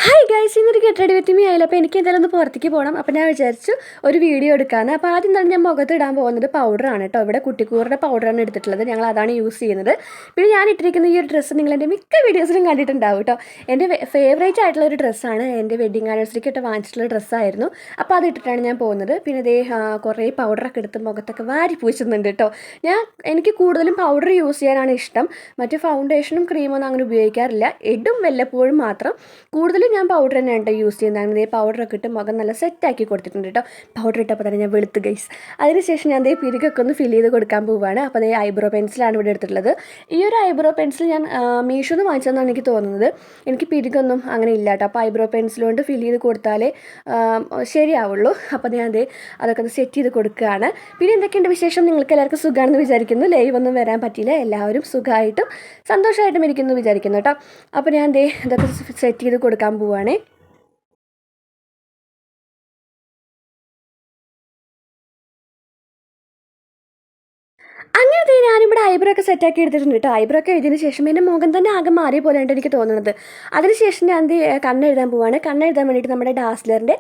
Hi guys, ഇന്നൊരു get ready with me ആയില്ല. അപ്പോൾ എനിക്ക് എന്തായാലും ഒന്ന് പുറത്തേക്ക് പോകണം. അപ്പോൾ ഞാൻ വിചാരിച്ചു ഒരു വീഡിയോ എടുക്കാമെന്ന്. അപ്പോൾ ആദ്യം തന്നെ ഞാൻ മുഖത്ത് ഇടാൻ പോകുന്നത് പൗഡറാണ് കേട്ടോ. ഇവിടെ കുട്ടിക്കൂറുടെ പൗഡറാണ് എടുത്തിട്ടുള്ളത്. ഞങ്ങൾ അതാണ് യൂസ് ചെയ്യുന്നത്. പിന്നെ ഞാൻ ഇട്ടിരിക്കുന്ന ഈ ഒരു ഡ്രസ്സ് നിങ്ങൾ എൻ്റെ മിക്ക വീഡിയോസിലും കണ്ടിട്ടുണ്ടാവും കേട്ടോ. എൻ്റെ ഫേവറേറ്റ് ആയിട്ടുള്ള ഒരു ഡ്രസ്സാണ്. എൻ്റെ വെഡിങ് ആനിവേഴ്സറിക്ക് ഇട്ട് വാങ്ങിച്ചിട്ടുള്ള ഡ്രസ്സായിരുന്നു. അപ്പോൾ അത് ഇട്ടിട്ടാണ് ഞാൻ പോകുന്നത്. പിന്നെ ഇതേ കുറേ പൗഡറൊക്കെ എടുത്ത് മുഖത്തൊക്കെ വാരി പൂശുന്നുണ്ട് കേട്ടോ. എനിക്ക് കൂടുതലും പൗഡർ യൂസ് ചെയ്യാനാണ് ഇഷ്ടം. മറ്റ് ഫൗണ്ടേഷനും ക്രീമൊന്നും അങ്ങനെ ഉപയോഗിക്കാറില്ല. ഇടും വല്ലപ്പോഴും മാത്രം. കൂടുതലും ഞാൻ പൗഡർ തന്നെയാണ് കേട്ടോ യൂസ് ചെയ്യുന്നത്. അങ്ങനെ പൗഡറൊക്കെ ഇട്ട് മുഖം നല്ല സെറ്റാക്കി കൊടുത്തിട്ടുണ്ട് കേട്ടോ. പൗഡർ ഇട്ടപ്പോൾ തന്നെ ഞാൻ വെളുത്ത് ഗൈസ്. അതിനുശേഷം ഞാൻ പിരികൊക്കെ ഒന്ന് ഫില്ല് ചെയ്ത് കൊടുക്കാൻ പോവുകയാണ്. അപ്പോൾ ഐബ്രോ പെൻസിലാണ് ഇവിടെ എടുത്തിട്ടുള്ളത്. ഈ ഒരു ഐബ്രോ പെൻസിൽ ഞാൻ മീഷോന്ന് വാങ്ങിച്ചതെന്നാണ് എനിക്ക് തോന്നുന്നത്. എനിക്ക് പിരികൊന്നും അങ്ങനെ ഇല്ല കേട്ടോ. അപ്പോൾ ഐബ്രോ പെൻസിൽ കൊണ്ട് ഫില്ല് ചെയ്ത് കൊടുത്താലേ ശരിയാവുള്ളൂ. അപ്പോൾ ഞാൻ അതൊക്കെ ഒന്ന് സെറ്റ് ചെയ്ത് കൊടുക്കുകയാണ്. പിന്നെ എന്തൊക്കെയുണ്ട് വിശേഷം? നിങ്ങൾക്ക് എല്ലാവർക്കും സുഖമാണെന്ന് വിചാരിക്കുന്നു. ലൈവ് ഒന്നും വരാൻ പറ്റിയില്ല. എല്ലാവരും സുഖമായിട്ടും സന്തോഷമായിട്ടും ഇരിക്കുന്നു വിചാരിക്കുന്നു കേട്ടോ. അപ്പോൾ ഞാൻ ഇതൊക്കെ സെറ്റ് ചെയ്ത് കൊടുക്കാൻ പോവുകയാണേ. അങ്ങനെ ഞാനിവിടെ ഐബ്രോ ഒക്കെ സെറ്റാക്കി എടുത്തിട്ടുണ്ട് കേട്ടോ. ഐബ്രോ ഒക്കെ എഴുതിയതിന് ശേഷം എൻ്റെ മുഖം തന്നെ ആകെ മാറിയ പോലെയാണ് എനിക്ക് തോന്നുന്നത്. അതിനുശേഷം ഞാൻ കണ്ണെഴുതാൻ പോവാണ്. കണ്ണെഴുതാൻ വേണ്ടിയിട്ട് നമ്മുടെ ഡാസ്ലറിൻ്റെ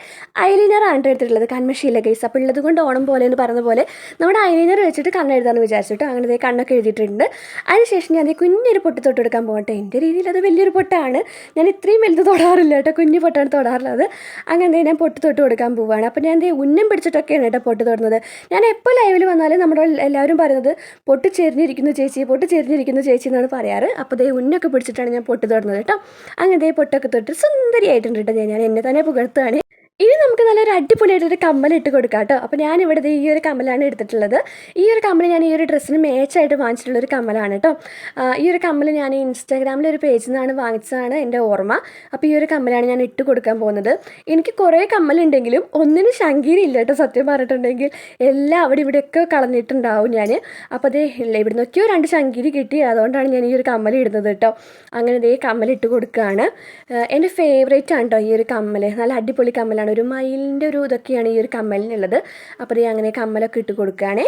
ഐലൈനറാണ് എടുത്തിട്ടുള്ളത്. കൺമഷിയില്ല ഗൈസ്. അപ്പോൾ ഉള്ളത് കൊണ്ട് ഓണം പോലെ എന്ന് പറഞ്ഞ പോലെ നമ്മുടെ ഐലൈനർ വെച്ചിട്ട് കണ്ണെഴുതാമെന്ന് വിചാരിച്ചിട്ട് അങ്ങനെ കണ്ണൊക്കെ എഴുതിയിട്ടുണ്ട്. അതിനുശേഷം ഞാൻ കുഞ്ഞൊരു പൊട്ട് തൊട്ട് കൊടുക്കാൻ പോകട്ടെ. എൻ്റെ രീതിയിൽ അത് വലിയൊരു പൊട്ടാണ്. ഞാൻ ഇത്രയും വലുത് തൊടാറില്ല കേട്ടോ. കുഞ്ഞു പൊട്ടാണ് തൊടാറുള്ളത്. അങ്ങനെ ഞാൻ പൊട്ട് തൊട്ട് കൊടുക്കാൻ പോവുകയാണ്. അപ്പോൾ ഞാൻ ഉന്നം പിടിച്ചിട്ടൊക്കെയാണ് കേട്ടോ പൊട്ട് തൊടുന്നത്. ഞാൻ എപ്പോൾ ലൈവിൽ വന്നാലും നമ്മുടെ എല്ലാവരും പറയുന്നത് പൊട്ട് ചെരിഞ്ഞിരിക്കുന്നു ചേച്ചി എന്നാണ് പറയാറ്. അപ്പോൾ ഉന്നൊക്കെ പിടിച്ചിട്ടാണ് ഞാൻ പൊട്ട് തൊടുന്നത് കേട്ടോ. അങ്ങനെ പൊട്ടൊക്കെ തൊട്ട് സുന്ദരിയായിട്ടുണ്ട് കേട്ടോ. ഞാൻ എന്നെ തന്നെ പുകഴ്ത്തുകയാണ്. ഇനി നമുക്ക് നല്ലൊരു അടിപൊളിയായിട്ടൊരു കമ്മൽ ഇട്ട് കൊടുക്കാം കേട്ടോ. അപ്പോൾ ഞാനിവിടെ ഈ ഒരു കമ്മലാണ് എടുത്തിട്ടുള്ളത്. ഈ ഒരു കമ്മൽ ഞാൻ ഈ ഒരു ഡ്രസ്സിന് മാച്ചായിട്ട് വാങ്ങിച്ചിട്ടുള്ളൊരു കമ്മലാണ് കേട്ടോ. ഈ ഒരു കമ്മൽ ഞാൻ ഇൻസ്റ്റാഗ്രാമിലെ ഒരു പേജിൽ നിന്നാണ് വാങ്ങിച്ചതാണ് എൻ്റെ ഓർമ്മ. അപ്പോൾ ഈ ഒരു കമ്മലാണ് ഞാൻ ഇട്ട് കൊടുക്കാൻ പോകുന്നത്. എനിക്ക് കുറേ കമ്മലുണ്ടെങ്കിലും ഒന്നിനും ശങ്കീരില്ല കേട്ടോ. സത്യം പറഞ്ഞിട്ടുണ്ടെങ്കിൽ എല്ലാം അവിടെ ഇവിടെയൊക്കെ കളഞ്ഞിട്ടുണ്ടാവും ഞാൻ. അപ്പോൾ ഇവിടെ നിന്നൊക്കെയോ 2 ശങ്കീരി കിട്ടി. അതുകൊണ്ടാണ് ഞാൻ ഈ ഒരു കമ്മൽ ഇടുന്നത് കേട്ടോ. അങ്ങനെ കമ്മലിട്ട് കൊടുക്കുകയാണ്. എൻ്റെ ഫേവറേറ്റ് ആണ് കേട്ടോ ഈ ഒരു കമ്മൽ. നല്ല അടിപൊളി കമ്മലാണ്. ഒരു മയിലിൻ്റെ ഒരു ഇതൊക്കെയാണ് ഈ ഒരു കമ്മലിനുള്ളത്. അപ്പോൾ അങ്ങനെ കമ്മലൊക്കെ ഇട്ട് കൊടുക്കുകയാണേ.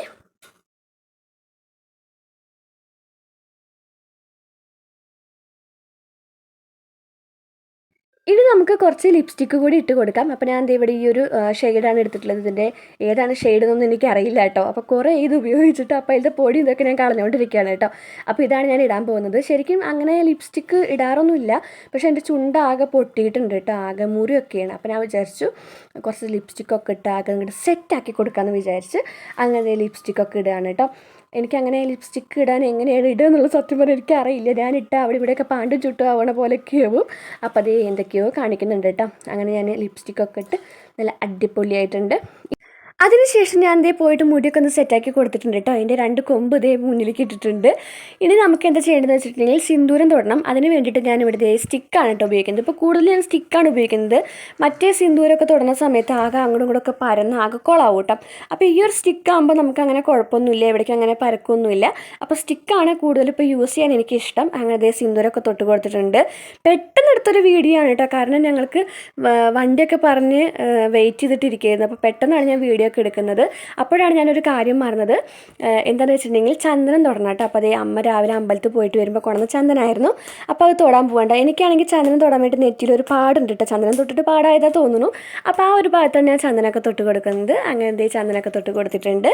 ഇനി നമുക്ക് കുറച്ച് ലിപ്സ്റ്റിക്ക് കൂടി ഇട്ട് കൊടുക്കാം. അപ്പോൾ ഞാൻ ഇവിടെ ഈ ഒരു ഷെയ്ഡാണ് എടുത്തിട്ടുള്ളത്. ഇതിൻ്റെ ഏതാണ് ഷെയ്ഡ് എന്നൊന്നും എനിക്കറിയില്ല കേട്ടോ. അപ്പോൾ കുറേ ഇത് ഉപയോഗിച്ചിട്ട് അപ്പോൾ ഇതിൻ്റെ പൊടി ഇതൊക്കെ ഞാൻ കളഞ്ഞുകൊണ്ടിരിക്കുകയാണ് കേട്ടോ. അപ്പോൾ ഇതാണ് ഞാൻ ഇടാൻ പോകുന്നത്. ശരിക്കും അങ്ങനെ ലിപ്സ്റ്റിക്ക് ഇടാറൊന്നുമില്ല. പക്ഷേ എൻ്റെ ചുണ്ടാകെ പൊട്ടിയിട്ടുണ്ട് കേട്ടോ. ആകെ മുറിയൊക്കെയാണ്. അപ്പോൾ ഞാൻ വിചാരിച്ചു കുറച്ച് ലിപ്സ്റ്റിക്കൊക്കെ ഇട്ട് ആകെ അങ്ങോട്ട് സെറ്റാക്കി കൊടുക്കാമെന്ന് വിചാരിച്ച് അങ്ങനെ ലിപ്സ്റ്റിക്കൊക്കെ ഇടുകയാണ് കേട്ടോ. എനിക്കങ്ങനെ ലിപ്സ്റ്റിക്ക് ഇടാൻ എങ്ങനെയാണ് ഇടുക എന്നുള്ളത് സത്യം പറഞ്ഞാൽ എനിക്കറിയില്ല. ഞാൻ ഇട്ടാൽ അവിടെ ഇവിടെയൊക്കെ പാണ്ടും ചുട്ടും ആവണ പോലെയൊക്കെ ആവും. അപ്പോൾ എന്തൊക്കെയോ കാണിക്കുന്നുണ്ട് കേട്ടോ. അങ്ങനെ ഞാൻ ലിപ്സ്റ്റിക്കൊക്കെ ഇട്ട് നല്ല അടിപൊളിയായിട്ടുണ്ട്. അതിനുശേഷം ഞാൻ പോയിട്ട് മുടിയൊക്കെ ഒന്ന് സെറ്റാക്കി കൊടുത്തിട്ടുണ്ട് കേട്ടോ. അതിൻ്റെ 2 കൊമ്പ് മുന്നിലേക്ക് ഇട്ടിട്ടുണ്ട്. ഇനി നമുക്ക് എന്താ ചെയ്യേണ്ടതെന്ന് വെച്ചിട്ടുണ്ടെങ്കിൽ സിന്ദൂരം തൊടണം. അതിന് വേണ്ടിയിട്ട് ഞാൻ ഇവിടെ സ്റ്റിക്കാണ് കേട്ടോ ഉപയോഗിക്കുന്നത്. ഇപ്പോൾ കൂടുതൽ ഞാൻ സ്റ്റിക്കാണ് ഉപയോഗിക്കുന്നത്. മറ്റേ സിന്ദൂരമൊക്കെ തൊടുന്ന സമയത്ത് ആകെ അങ്ങോട്ടും ഇങ്ങോട്ടൊക്കെ പരന്ന് ആകെ കൊളാവും കേട്ടോ. അപ്പോൾ ഈ ഒരു സ്റ്റിക്കാകുമ്പോൾ നമുക്ക് അങ്ങനെ കുഴപ്പമൊന്നുമില്ല. എവിടേക്കും അങ്ങനെ പരക്കൊന്നുമില്ല. അപ്പോൾ സ്റ്റിക്കാണ് കൂടുതൽ ഇപ്പോൾ യൂസ് ചെയ്യാൻ എനിക്കിഷ്ടം. അങ്ങനെ സിന്ദൂരമൊക്കെ തൊട്ട് കൊടുത്തിട്ടുണ്ട്. പെട്ടെന്ന് എടുത്തൊരു വീഡിയോ ആണ് കേട്ടോ. കാരണം ഞങ്ങൾക്ക് വണ്ടിയൊക്കെ പറഞ്ഞ് വെയിറ്റ് ചെയ്തിട്ടിരിക്കുകയായിരുന്നു. അപ്പോൾ പെട്ടെന്നാണ് ഞാൻ വീഡിയോ ഒക്കെ എടുക്കുന്നത്. അപ്പോഴാണ് ഞാനൊരു കാര്യം മറന്നത്. എന്താണെന്ന് വെച്ചിട്ടുണ്ടെങ്കിൽ ചന്ദനം തൊടണം കേട്ടോ. അപ്പോൾ അമ്മ രാവിലെ അമ്പലത്തിൽ പോയിട്ട് വരുമ്പോൾ കൊണ്ടുവന്ന ചന്ദനമായിരുന്നു. അപ്പോൾ അത് തൊടാൻ പോകണ്ട. എനിക്കാണെങ്കിൽ ചന്ദനം തൊടാൻ വേണ്ടി നെറ്റിലൊരു പാടുണ്ട് കേട്ടോ. ചന്ദനം തൊട്ടിട്ട് പാടായതാ തോന്നുന്നു. അപ്പോൾ ആ ഒരു ഭാഗത്താണ് ഞാൻ ചന്ദനമൊക്കെ തൊട്ട് കൊടുക്കുന്നത്. അങ്ങനെ ചന്ദനമൊക്കെ തൊട്ട് കൊടുത്തിട്ടുണ്ട്.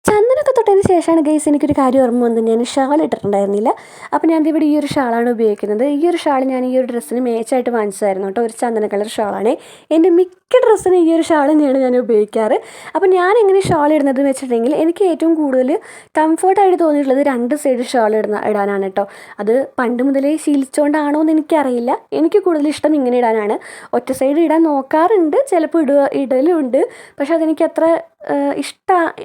ചന്ദനമൊക്കെ തൊട്ടതിന് ശേഷമാണ് ഗൈസ് എനിക്കൊരു കാര്യം ഓർമ്മ വന്നത്. ഞാൻ ഷാൾ ഇട്ടിട്ടുണ്ടായിരുന്നില്ല. അപ്പോൾ ഞാൻ ഇവിടെ ഈ ഒരു ഷാളാണ് ഉപയോഗിക്കുന്നത്. ഈ ഒരു ഷാൾ ഞാൻ ഈ ഒരു ഡ്രസ്സിന് മാച്ചായിട്ട് വാങ്ങിച്ചതായിരുന്നു കേട്ടോ. ഒരു ചന്ദന കളർ ഷാളാണ്. എൻ്റെ മിക്ക ഡ്രസ്സിന് ഈ ഒരു ഷാൾ തന്നെയാണ് ഞാൻ ഉപയോഗിക്കാറ്. അപ്പോൾ ഞാൻ എങ്ങനെ ഷാൾ ഇടുന്നത് എന്ന് വെച്ചിട്ടുണ്ടെങ്കിൽ എനിക്ക് ഏറ്റവും കൂടുതൽ കംഫർട്ടായിട്ട് തോന്നിയിട്ടുള്ളത് 2 സൈഡ് ഷാൾ ഇടാനാണ് കേട്ടോ. അത് പണ്ട് മുതലേ ശീലിച്ചുകൊണ്ടാണോ എന്ന് എനിക്കറിയില്ല. എനിക്ക് കൂടുതൽ ഇഷ്ടം ഇങ്ങനെ ഇടാനാണ്. ഒറ്റ സൈഡ് ഇടാൻ നോക്കാറുണ്ട്. ചിലപ്പോൾ ഇടലുണ്ട്. പക്ഷെ അതെനിക്ക് അത്ര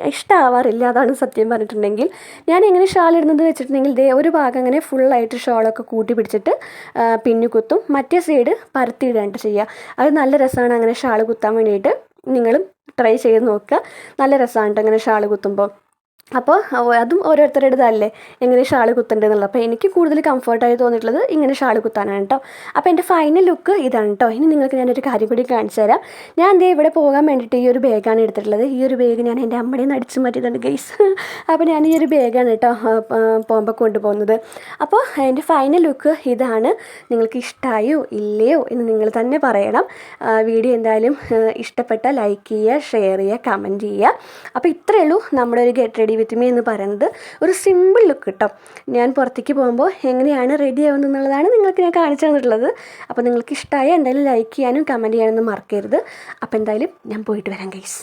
ഇഷ്ടമാവാറില്ല. അതാണ് സത്യം പറഞ്ഞിട്ടുണ്ടെങ്കിൽ. ഞാൻ എങ്ങനെ ഷാൾ ഇടുന്നത് വെച്ചിട്ടുണ്ടെങ്കിൽ ഒരു ഭാഗം അങ്ങനെ ഫുള്ളായിട്ട് ഷാളൊക്കെ കൂട്ടി പിടിച്ചിട്ട് പിന്നു കുത്തും. മറ്റേ സൈഡ് പരത്തിയിടാണ്ട് ചെയ്യുക. അത് നല്ല രസമാണ് അങ്ങനെ ഷാൾ കുത്താൻ വേണ്ടിയിട്ട്. നിങ്ങളും ട്രൈ ചെയ്ത് നോക്കുക. നല്ല രസമാണ് കേട്ടോ അങ്ങനെ ഷാൾ കുത്തുമ്പോൾ. അപ്പോൾ അതും ഓരോരുത്തരുടേതല്ലേ എങ്ങനെ ഷാൾ കുത്തേണ്ടതെന്നുള്ളത്. അപ്പോൾ എനിക്ക് കൂടുതൽ കംഫർട്ടായി തോന്നിയിട്ടുള്ളത് ഇങ്ങനെ ഷാൾ കുത്താനാണ് കേട്ടോ. അപ്പോൾ എൻ്റെ ഫൈനൽ ലുക്ക് ഇതാണ് കേട്ടോ. ഇനി നിങ്ങൾക്ക് ഞാനൊരു കാര്യം കൂടി കാണിച്ചു തരാം. ഞാൻ ദേ ഇവിടെ പോകാൻ വേണ്ടിയിട്ട് ഈ ഒരു ബാഗാണ് എടുത്തിട്ടുള്ളത്. ഈ ഒരു ബാഗ് ഞാൻ എൻ്റെ അമ്മയുടെ നിന്ന് അടിച്ചു മാറ്റിയിട്ടുണ്ട് ഗൈസ്. അപ്പോൾ ഞാൻ ഈ ഒരു ബാഗാണ് കേട്ടോ പോകുമ്പോൾ കൊണ്ടുപോകുന്നത്. അപ്പോൾ എൻ്റെ ഫൈനൽ ലുക്ക് ഇതാണ്. നിങ്ങൾക്ക് ഇഷ്ടമായോ ഇല്ലയോ എന്ന് നിങ്ങൾ തന്നെ പറയണം. വീഡിയോ എന്തായാലും ഇഷ്ടപ്പെട്ടാൽ ലൈക്ക് ചെയ്യുക, ഷെയർ ചെയ്യുക, കമൻറ്റ് ചെയ്യുക. അപ്പോൾ ഇത്രയേ ഉള്ളൂ നമ്മുടെ ഒരു ഗെറ്റ് റെഡി വിത്ത് മീ എന്ന് പറയുന്നത്. ഒരു സിമ്പിൾ ലുക്ക് കേട്ടോ. ഞാൻ പുറത്തേക്ക് പോകുമ്പോൾ എങ്ങനെയാണ് റെഡി ആവുന്നത് എന്നുള്ളതാണ് നിങ്ങൾക്ക് ഞാൻ കാണിച്ചു തന്നിട്ടുള്ളത്. അപ്പോൾ നിങ്ങൾക്ക് ഇഷ്ടമായ എന്തായാലും ലൈക്ക് ചെയ്യാനും കമൻറ്റ് ചെയ്യാനൊന്നും മറക്കരുത്. അപ്പോൾ എന്തായാലും ഞാൻ പോയിട്ട് വരാം ഗൈസ്.